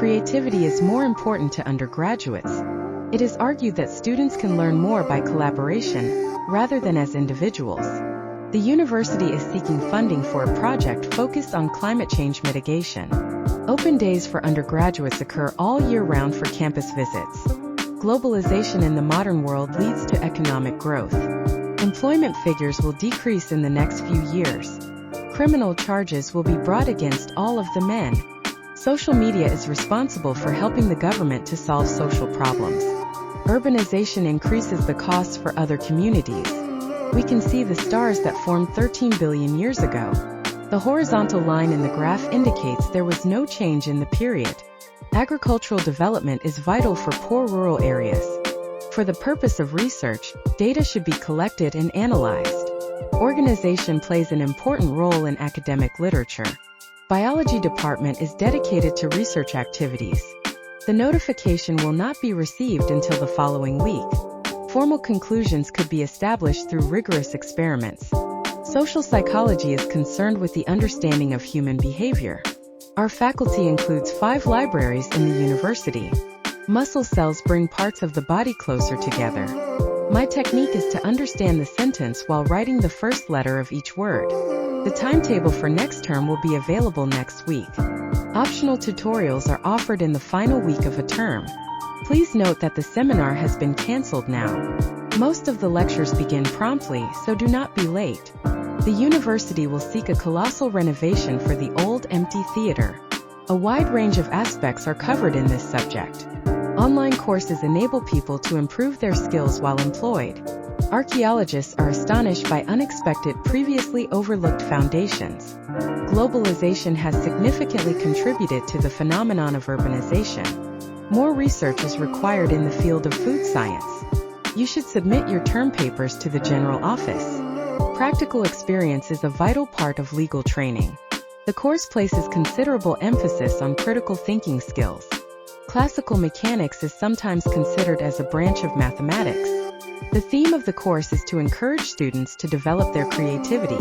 creativity is more important to undergraduates. It is argued that students can learn more by collaboration, rather than as individuals. The university is seeking funding for a project focused on climate change mitigation. Open days for undergraduates occur all year round for campus visits. Globalization in the modern world leads to economic growth. Employment figures will decrease in the next few years. Criminal charges will be brought against all of the men. Social media is responsible for helping the government to solve social problems. Urbanization increases the costs for other communities. We can see the stars that formed 13 billion years ago. The horizontal line in the graph indicates there was no change in the period. Agricultural development is vital for poor rural areas. For the purpose of research, data should be collected and analyzed. Organization plays an important role in academic literature. Biology department is dedicated to research activities. The notification will not be received until the following week. Formal conclusions could be established through rigorous experiments. Social psychology is concerned with the understanding of human behavior. Our faculty includes 5 libraries in the university. Muscle cells bring parts of the body closer together. My technique is to understand the sentence while writing the first letter of each word. The timetable for next term will be available next week. Optional tutorials are offered in the final week of a term. Please note that the seminar has been cancelled now. Most of the lectures begin promptly, so do not be late. The university will seek a colossal renovation for the old, empty theater. A wide range of aspects are covered in this subject. Online courses enable people to improve their skills while employed. Archaeologists are astonished by unexpected, previously overlooked foundations. Globalization has significantly contributed to the phenomenon of urbanization. More research is required in the field of food science. You should submit your term papers to the general office. Practical experience is a vital part of legal training. The course places considerable emphasis on critical thinking skills. Classical mechanics is sometimes considered as a branch of mathematics. The theme of the course is to encourage students to develop their creativity.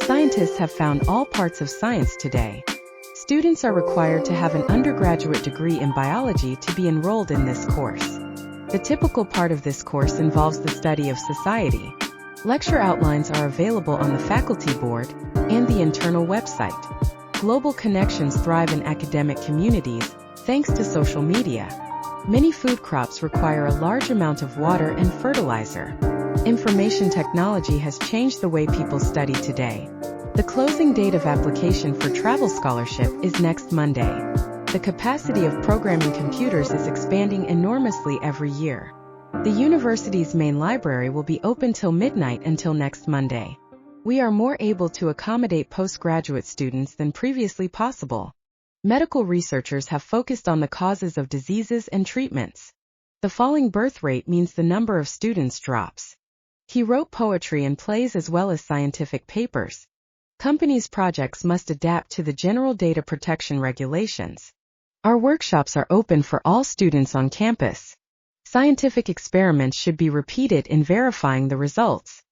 Scientists have found all parts of science today. Students are required to have an undergraduate degree in biology to be enrolled in this course. The typical part of this course involves the study of society. Lecture outlines are available on the faculty board and the internal website. Global connections thrive in academic communities, thanks to social media. Many food crops require a large amount of water and fertilizer. Information technology has changed the way people study today. The closing date of application for travel scholarship is next Monday. The capacity of programming computers is expanding enormously every year. The university's main library will be open till midnight until next Monday. We are more able to accommodate postgraduate students than previously possible. Medical researchers have focused on the causes of diseases and treatments. The falling birth rate means the number of students drops. He wrote poetry and plays as well as scientific papers. Companies' projects must adapt to the general data protection regulations. Our workshops are open for all students on campus. Scientific experiments should be repeated in verifying the results.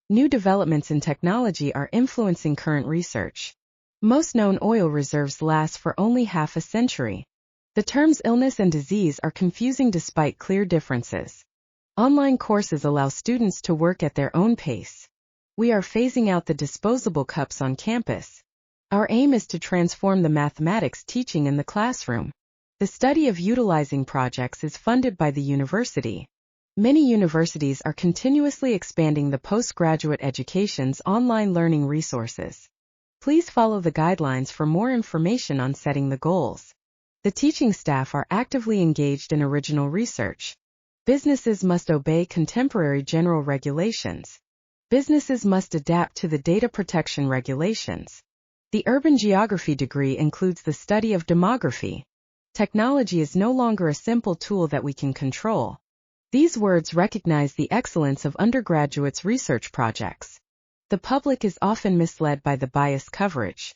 New developments in technology are influencing current research. Most known oil reserves last for only half a century. The terms illness and disease are confusing despite clear differences. Online courses allow students to work at their own pace. We are phasing out the disposable cups on campus. Our aim is to transform the mathematics teaching in the classroom. The study of utilizing projects is funded by the university. Many universities are continuously expanding the postgraduate education's online learning resources. Please follow the guidelines for more information on setting the goals. The teaching staff are actively engaged in original research. Businesses must obey contemporary general regulations. Businesses must adapt to the data protection regulations. The urban geography degree includes the study of demography. Technology is no longer a simple tool that we can control. These words recognize the excellence of undergraduates' research projects. The public is often misled by the biased coverage.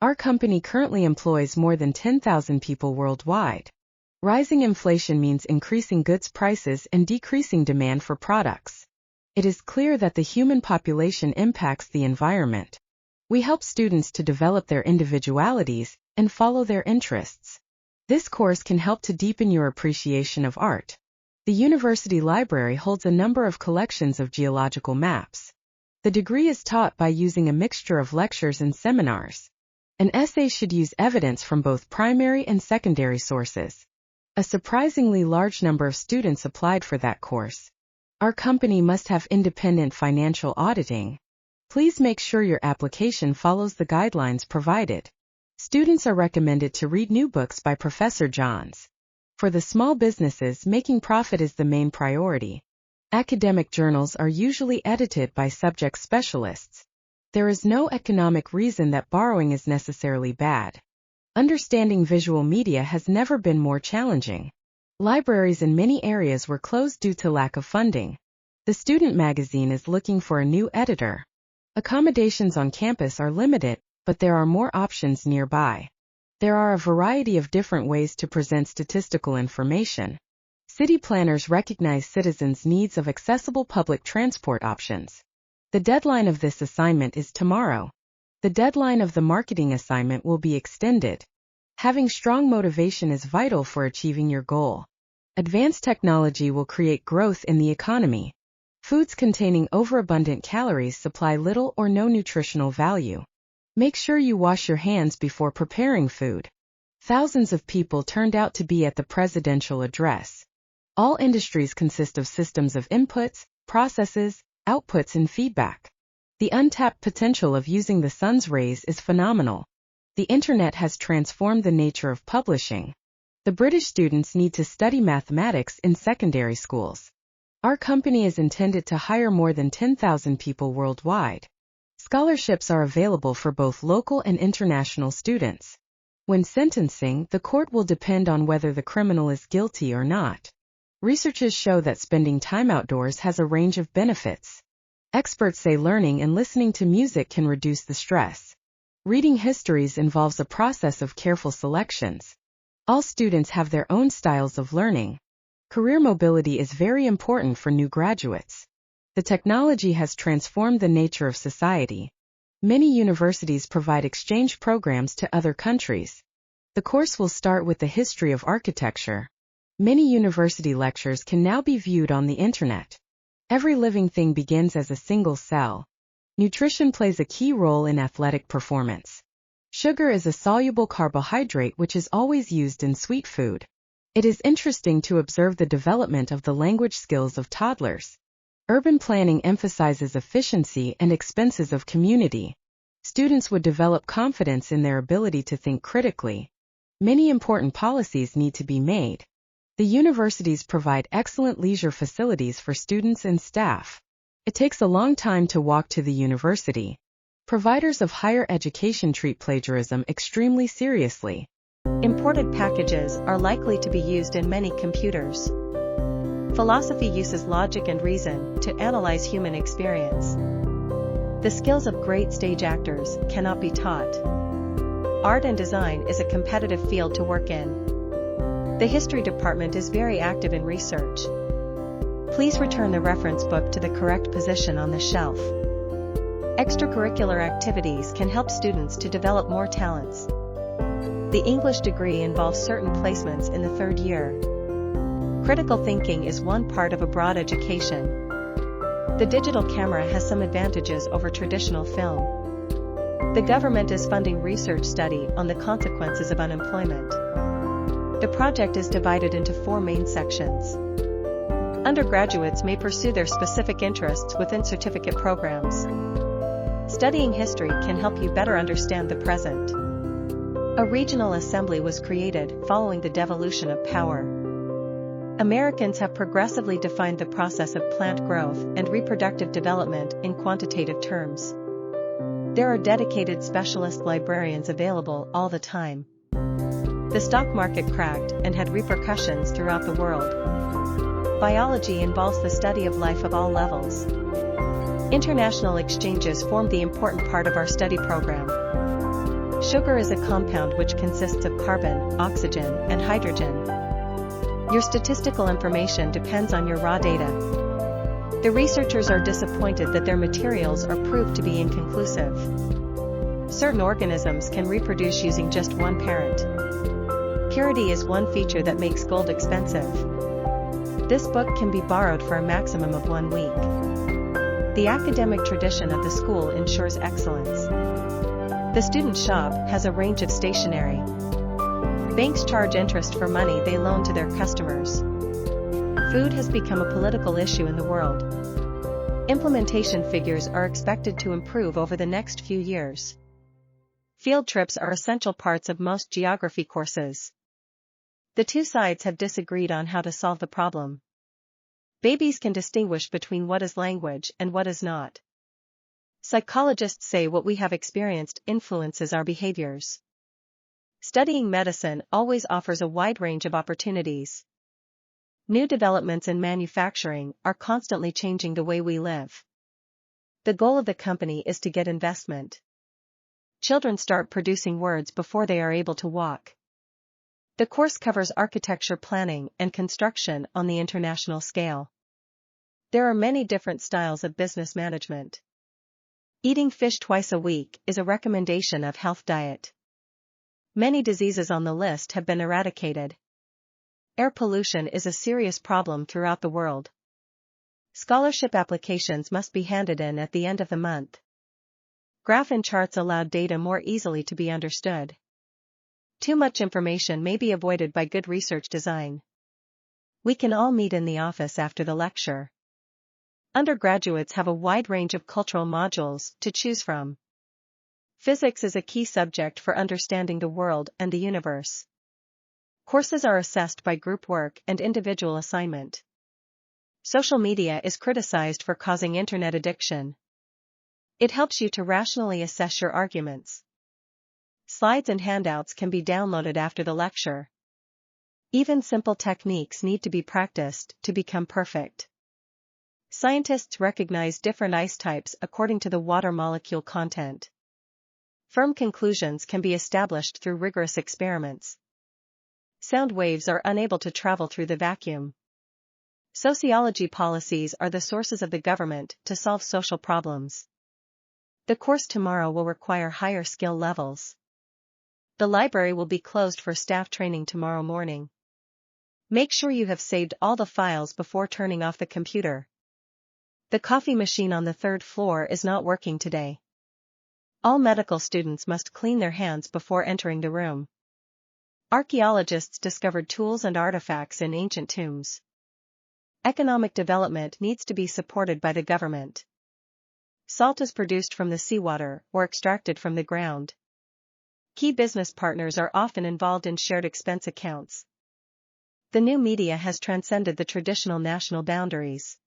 Our company currently employs more than 10,000 people worldwide. Rising inflation means increasing goods prices and decreasing demand for products. It is clear that the human population impacts the environment. We help students to develop their individualities and follow their interests. This course can help to deepen your appreciation of art. The university library holds a number of collections of geological maps. The degree is taught by using a mixture of lectures and seminars. An essay should use evidence from both primary and secondary sources. A surprisingly large number of students applied for that course. Our company must have independent financial auditing. Please make sure your application follows the guidelines provided. Students are recommended to read new books by Professor Johns. For the small businesses, making profit is the main priority. Academic journals are usually edited by subject specialists. There is no economic reason that borrowing is necessarily bad. Understanding visual media has never been more challenging. Libraries in many areas were closed due to lack of funding. The student magazine is looking for a new editor. Accommodations on campus are limited, but there are more options nearby. There are a variety of different ways to present statistical information. City planners recognize citizens' needs of accessible public transport options. The deadline of this assignment is tomorrow. The deadline of the marketing assignment will be extended. Having strong motivation is vital for achieving your goal. Advanced technology will create growth in the economy. Foods containing overabundant calories supply little or no nutritional value. Make sure you wash your hands before preparing food. Thousands of people turned out to be at the presidential address. All industries consist of systems of inputs, processes, outputs, and feedback. The untapped potential of using the sun's rays is phenomenal. The internet has transformed the nature of publishing. The British students need to study mathematics in secondary schools. Our company is intended to hire more than 10,000 people worldwide. Scholarships are available for both local and international students. When sentencing, the court will depend on whether the criminal is guilty or not. Researches show that spending time outdoors has a range of benefits. Experts say learning and listening to music can reduce the stress. Reading histories involves a process of careful selections. All students have their own styles of learning. Career mobility is very important for new graduates. The technology has transformed the nature of society. Many universities provide exchange programs to other countries. The course will start with the history of architecture. Many university lectures can now be viewed on the internet. Every living thing begins as a single cell. Nutrition plays a key role in athletic performance. Sugar is a soluble carbohydrate which is always used in sweet food. It is interesting to observe the development of the language skills of toddlers. Urban planning emphasizes efficiency and expenses of community. Students would develop confidence in their ability to think critically. Many important policies need to be made. The universities provide excellent leisure facilities for students and staff. It takes a long time to walk to the university. Providers of higher education treat plagiarism extremely seriously. Imported packages are likely to be used in many computers. Philosophy uses logic and reason to analyze human experience. The skills of great stage actors cannot be taught. Art and design is a competitive field to work in. The history department is very active in research. Please return the reference book to the correct position on the shelf. Extracurricular activities can help students to develop more talents. The English degree involves certain placements in the third year. Critical thinking is one part of a broad education. The digital camera has some advantages over traditional film. The government is funding research study on the consequences of unemployment. The project is divided into 4 main sections. Undergraduates may pursue their specific interests within certificate programs. Studying history can help you better understand the present. A regional assembly was created following the devolution of power. Americans have progressively defined the process of plant growth and reproductive development in quantitative terms. There are dedicated specialist librarians available all the time. The stock market cracked and had repercussions throughout the world. Biology involves the study of life of all levels. International exchanges form the important part of our study program. Sugar is a compound which consists of carbon, oxygen, and hydrogen. Your statistical information depends on your raw data. The researchers are disappointed that their materials are proved to be inconclusive. Certain organisms can reproduce using just one parent. Purity is one feature that makes gold expensive. This book can be borrowed for a maximum of 1 week. The academic tradition of the school ensures excellence. The student shop has a range of stationery. Banks charge interest for money they loan to their customers. Food has become a political issue in the world. Implementation figures are expected to improve over the next few years. Field trips are essential parts of most geography courses. The two sides have disagreed on how to solve the problem. Babies can distinguish between what is language and what is not. Psychologists say what we have experienced influences our behaviors. Studying medicine always offers a wide range of opportunities. New developments in manufacturing are constantly changing the way we live. The goal of the company is to get investment. Children start producing words before they are able to walk. The course covers architecture planning and construction on the international scale. There are many different styles of business management. Eating fish twice a week is a recommendation of health diet. Many diseases on the list have been eradicated. Air pollution is a serious problem throughout the world. Scholarship applications must be handed in at the end of the month. Graph and charts allow data more easily to be understood. Too much information may be avoided by good research design. We can all meet in the office after the lecture. Undergraduates have a wide range of cultural modules to choose from. Physics is a key subject for understanding the world and the universe. Courses are assessed by group work and individual assignment. Social media is criticized for causing internet addiction. It helps you to rationally assess your arguments. Slides and handouts can be downloaded after the lecture. Even simple techniques need to be practiced to become perfect. Scientists recognize different ice types according to the water molecule content. Firm conclusions can be established through rigorous experiments. Sound waves are unable to travel through the vacuum. Sociology policies are the sources of the government to solve social problems. The course tomorrow will require higher skill levels. The library will be closed for staff training tomorrow morning. Make sure you have saved all the files before turning off the computer. The coffee machine on the 3rd floor is not working today. All medical students must clean their hands before entering the room. Archaeologists discovered tools and artifacts in ancient tombs. Economic development needs to be supported by the government. Salt is produced from the seawater or extracted from the ground. Key business partners are often involved in shared expense accounts. The new media has transcended the traditional national boundaries.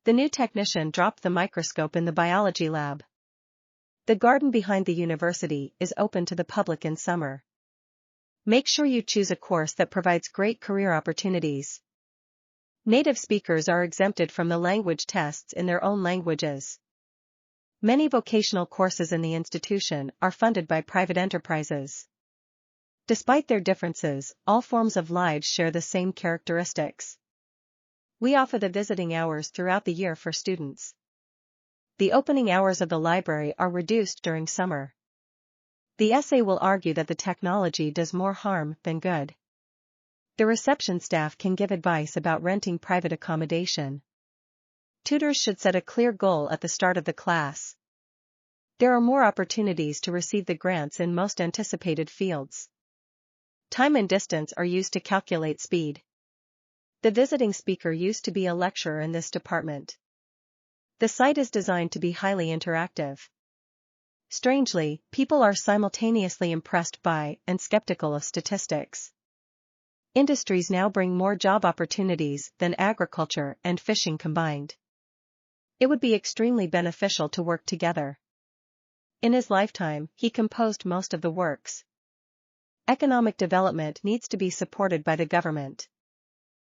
The new technician dropped the microscope in the biology lab. The garden behind the university is open to the public in summer. Make sure you choose a course that provides great career opportunities. Native speakers are exempted from the language tests in their own languages. Many vocational courses in the institution are funded by private enterprises. Despite their differences, all forms of lives share the same characteristics. We offer the visiting hours throughout the year for students. The opening hours of the library are reduced during summer. The essay will argue that the technology does more harm than good. The reception staff can give advice about renting private accommodation. Tutors should set a clear goal at the start of the class. There are more opportunities to receive the grants in most anticipated fields. Time and distance are used to calculate speed. The visiting speaker used to be a lecturer in this department. The site is designed to be highly interactive. Strangely, people are simultaneously impressed by and skeptical of statistics. Industries now bring more job opportunities than agriculture and fishing combined. It would be extremely beneficial to work together. In his lifetime, he composed most of the works. Economic development needs to be supported by the government.